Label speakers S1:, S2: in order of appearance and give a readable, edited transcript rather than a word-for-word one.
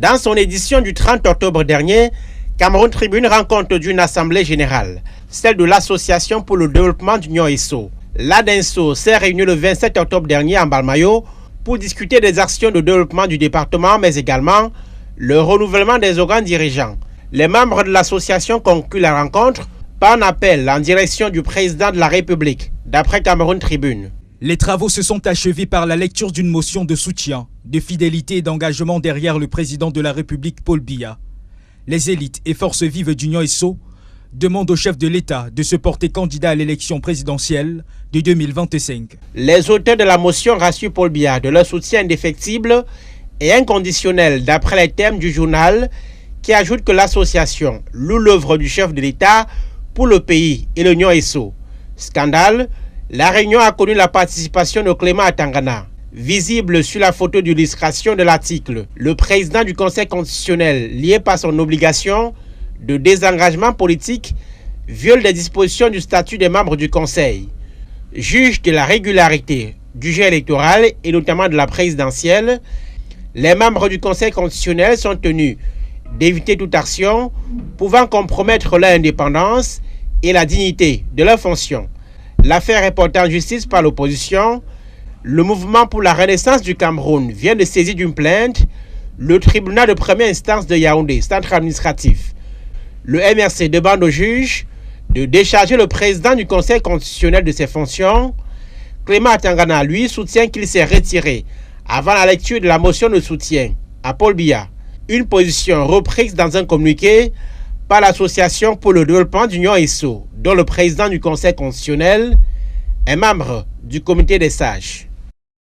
S1: Dans son édition du 30 octobre dernier, Cameroun Tribune rend compte d'une assemblée générale, celle de l'Association pour le développement d'Union ESSO. L'ADENSO s'est réunie le 27 octobre dernier en Balmayo pour discuter des actions de développement du département, mais également le renouvellement des organes dirigeants. Les membres de l'association concluent la rencontre par un appel en direction du président de la République, d'après Cameroun Tribune.
S2: Les travaux se sont achevés par la lecture d'une motion de soutien, de fidélité et d'engagement derrière le président de la République, Paul Biya. Les élites et forces vives d'Union ESSO demandent au chef de l'État de se porter candidat à l'élection présidentielle de 2025.
S1: Les auteurs de la motion rassurent Paul Biya de leur soutien indéfectible et inconditionnel d'après les termes du journal qui ajoute que l'association loue l'œuvre du chef de l'État pour le pays et l'Union ESSO. Scandale, la réunion a connu la participation de Clément Atangana. Visible sur la photo d'illustration de l'article, le président du Conseil constitutionnel, lié par son obligation de désengagement politique, viole des dispositions du statut des membres du Conseil. Juge de la régularité du jeu électoral et notamment de la présidentielle, les membres du Conseil constitutionnel sont tenus d'éviter toute action pouvant compromettre leur indépendance et la dignité de leur fonction. L'affaire est portée en justice par l'opposition. Le mouvement pour la renaissance du Cameroun vient de saisir d'une plainte le tribunal de première instance de Yaoundé, centre administratif. Le MRC demande au juge de décharger le président du Conseil constitutionnel de ses fonctions. Clément Atangana, lui, soutient qu'il s'est retiré avant la lecture de la motion de soutien à Paul Biya. Une position reprise dans un communiqué par l'Association pour le développement d'Union ESSO, dont le président du Conseil constitutionnel est membre du comité des sages.